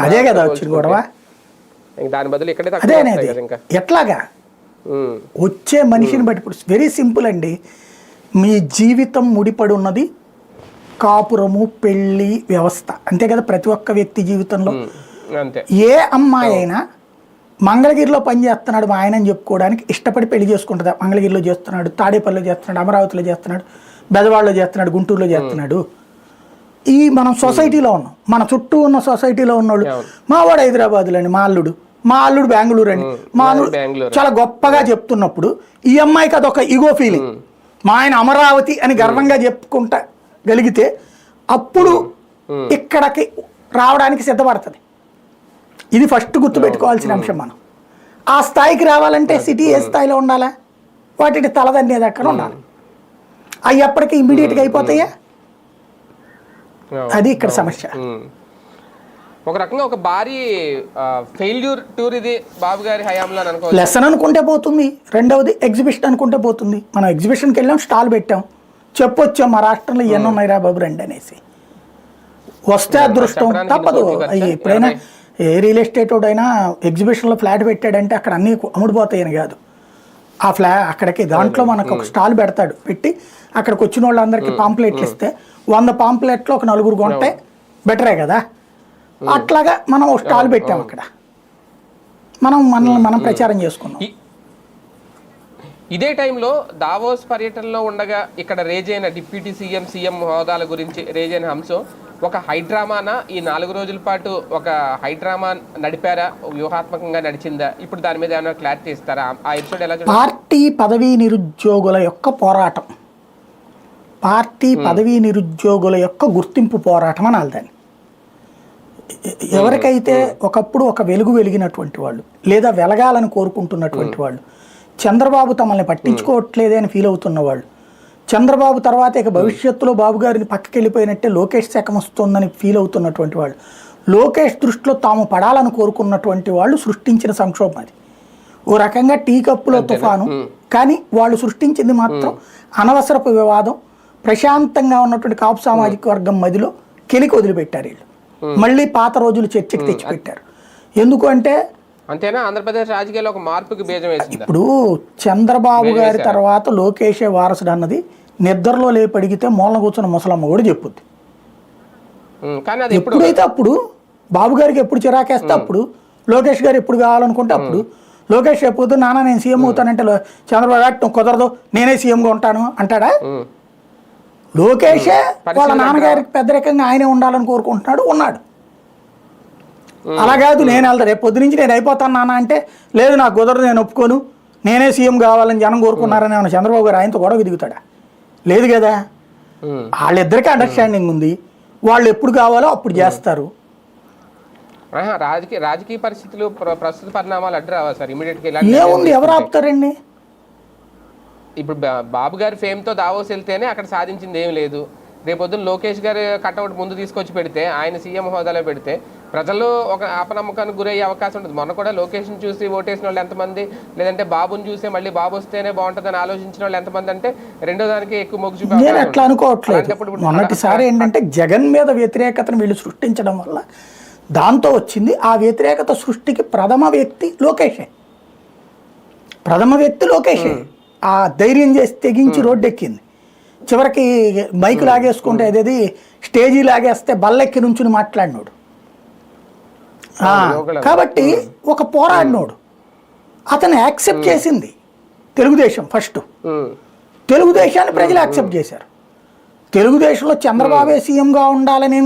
అదే కదా వచ్చింది గొడవ. దాని బదులు ఇక్కడే అదే అనేది ఎట్లాగా వచ్చే మనిషిని బట్టి. ఇప్పుడు వెరీ సింపుల్ అండి, మీ జీవితం ముడిపడి ఉన్నది కాపురము, పెళ్ళి వ్యవస్థ, అంతే కదా ప్రతి ఒక్క వ్యక్తి జీవితంలో. ఏ అమ్మాయి అయినా మంగళగిరిలో పని చేస్తున్నాడు మా ఆయన అని చెప్పుకోవడానికి ఇష్టపడి పెళ్లి చేసుకుంటుందా? మంగళగిరిలో చేస్తున్నాడు, తాడేపల్లిలో చేస్తున్నాడు, అమరావతిలో చేస్తున్నాడు, బెజవాడలో చేస్తున్నాడు, గుంటూరులో చేస్తున్నాడు. ఈ మనం సొసైటీలో ఉన్నాం, మన చుట్టూ ఉన్న సొసైటీలో ఉన్నోళ్ళు మా వాడు హైదరాబాద్లో అండి, మా అల్లుడు బెంగళూరు అండి, మా అల్లుడు చాలా గొప్పగా చెప్తున్నప్పుడు ఈ అమ్మాయికి అదొక ఈగో ఫీలింగ్. మా ఆయన అమరావతి అని గర్వంగా చెప్పుకుంటా గలిగితే అప్పుడు ఇక్కడికి రావడానికి సిద్ధపడుతుంది. ఇది ఫస్ట్ గుర్తుపెట్టుకోవాల్సిన అంశం. మనం ఆ స్థాయికి రావాలంటే సిటీ ఏ స్థాయిలో ఉండాలా, వాటిని తలదన్నేది అక్కడ ఉండాలి. అవి ఎప్పటికీ ఇమ్మీడియట్గా అయిపోతాయా? అది ఇక్కడ సమస్య. ఒక రకంగా ఒక భారీ ఫెయిల్యూర్ టూర్ ఇది బాబు గారి హయాంలో అనుకోవచ్చు. లెసన్ అనుకుంటే పోతుంది. రెండవది ఎగ్జిబిషన్ అనుకుంటే పోతుంది. మనం ఎగ్జిబిషన్కి వెళ్ళాం, స్టాల్ పెట్టాం, చెప్పొచ్చాం మా రాష్ట్రంలో ఎన్ని ఉన్నాయిరా బాబు రండి అనేసి. వస్తే అదృష్టం, తప్పదు. ఎప్పుడైనా ఏ రియల్ ఎస్టేట్ అయినా ఎగ్జిబిషన్లో ఫ్లాట్ పెట్టాడంటే అక్కడ అన్నీ అమ్ముడుపోతాయని కాదు. ఆ అక్కడికి దాంట్లో మనకు ఒక స్టాల్ పెడతాడు, పెట్టి అక్కడికి వచ్చిన వాళ్ళందరికీ పాంప్లెట్లు ఇస్తే 100 పాంప్లెట్లు ఒక 4 కొంటే బెటరే కదా. అట్లాగా మనం ఒక స్టాల్ పెట్టాం అక్కడ, మనం ప్రచారం చేసుకున్నాం. ఇదే టైంలో దావోస్ పర్యటనలో ఉండగా ఇక్కడ రేజ్ అయిన డిప్యూటీ సీఎం హోదాల గురించి రేజ్ అయిన అంశం ఒక హైడ్రామానా? ఈ 4 రోజుల పాటు ఒక హైడ్రామా నడిపారా, వ్యూహాత్మకంగా నడిచిందా? ఇప్పుడు దాని మీద ఏమైనా క్లారిటీ ఇస్తారా? ఆ ఎపిసోడ్ ఎలా? పార్టీ పదవీ నిరుద్యోగుల యొక్క పోరాటం, పార్టీ పదవీ నిరుద్యోగుల యొక్క గుర్తింపు పోరాటం అనాలి దాన్ని. ఎవరికైతే ఒకప్పుడు ఒక వెలుగు వెలిగినటువంటి వాళ్ళు, లేదా వెలగాలని కోరుకుంటున్నటువంటి వాళ్ళు, చంద్రబాబు తమల్ని పట్టించుకోవట్లేదే అని ఫీల్ అవుతున్న వాళ్ళు, చంద్రబాబు తర్వాత ఇక భవిష్యత్తులో బాబు గారిని పక్కకి వెళ్ళిపోయినట్టే లోకేష్ శాఖం వస్తుందని ఫీల్ అవుతున్నటువంటి వాళ్ళు, లోకేష్ దృష్టిలో తాము పడాలని కోరుకున్నటువంటి వాళ్ళు సృష్టించిన సంక్షోభం అది. ఓ రకంగా టీ కప్పులో తుఫాను, కానీ వాళ్ళు సృష్టించింది మాత్రం అనవసరపు వివాదం. ప్రశాంతంగా ఉన్నటువంటి కాపు సామాజిక వర్గం మధ్యలో కెలికి వదిలిపెట్టారు వీళ్ళు. మళ్ళీ పాత రోజులు చర్చకి తెచ్చిపెట్టారు. ఎందుకు అంటే అంతేనా, ఆంధ్రప్రదేశ్ రాజకీయాల్లో ఒక మార్పుకి బీజం వేసింది. ఇప్పుడు చంద్రబాబు గారి తర్వాత లోకేషే వారసుడు అన్నది నిద్రలో లేపడిగితే మూలన కూర్చున్న ముసలమ్మ కూడా చెప్పుద్ది. ఎప్పుడైతే అప్పుడు బాబు గారికి ఎప్పుడు చిరాకేస్తే అప్పుడు, లోకేష్ గారు ఎప్పుడు కావాలనుకుంటే అప్పుడు, లోకేష్ చెప్పొద్దు నాన్న నేను సీఎం అవుతానంటే చంద్రబాబు కుదరదు నేనే సీఎంగా ఉంటాను అంటాడా? లోకేషే వాళ్ళ నాన్నగారికి పెద్దరికంగా ఆయనే ఉండాలని కోరుకుంటున్నాడు, ఉన్నాడు. అలా కాదు నేను వెళ్తా రేపు పొద్దు నుంచి నేను అయిపోతాను నాన్న అంటే, లేదు నాకు కుదరదు నేను ఒప్పుకోను నేనే సీఎం కావాలని జనం కోరుకున్నారని ఏమన్నా చంద్రబాబు గారు ఆయనతో గొడవ దిగుతాడా? లేదు కదా. వాళ్ళిద్దరికీ అండర్స్టాండింగ్ ఉంది, వాళ్ళు ఎప్పుడు కావాలో అప్పుడు చేస్తారు. రాజకీయ పరిస్థితులు ప్రస్తుత పరిణామాలు అడ్డు రావాలి సార్ ఇమీడియట్గా. ఏముంది, ఎవరు ఆపుతారండి? ఇప్పుడు బాబు గారి ఫేమ్తో దావోస్ వెళ్తేనే అక్కడ సాధించింది ఏం లేదు. రేపొద్దున లోకేష్ గారి కట్అవుట్ ముందు తీసుకొచ్చి పెడితే, ఆయన సీఎం హోదాలో పెడితే ప్రజల్లో ఒక అపనమ్మకానికి గురయ్యే అవకాశం ఉంటుంది. మొన్న కూడా లోకేష్ని చూసి ఓటేసిన వాళ్ళు ఎంతమంది, లేదంటే బాబుని చూసి మళ్ళీ బాబు వస్తేనే బాగుంటుందని ఆలోచించిన వాళ్ళు ఎంతమంది అంటే రెండో దానికి ఎక్కువ మొగ్గు చూపి. నేను అట్లా అనుకోవట్లేదు. మొన్నటిసారి ఏంటంటే జగన్ మీద వ్యతిరేకతను వీళ్ళు సృష్టించడం వల్ల దాంతో వచ్చింది. ఆ వ్యతిరేకత సృష్టికి ప్రథమ వ్యక్తి లోకేషే. ఆ ధైర్యం చేసి తెగించి రోడ్డు ఎక్కింది. చివరికి మైకు లాగేసుకుంటే అదేది స్టేజీ లాగేస్తే బల్లెక్కి నుంచుని మాట్లాడినోడు. కాబట్టి ఒక పోరాడినోడు, అతను యాక్సెప్ట్ చేసింది తెలుగుదేశం. ఫస్ట్ తెలుగుదేశాన్ని ప్రజలు యాక్సెప్ట్ చేశారు. తెలుగుదేశంలో చంద్రబాబే సీఎంగా ఉండాలని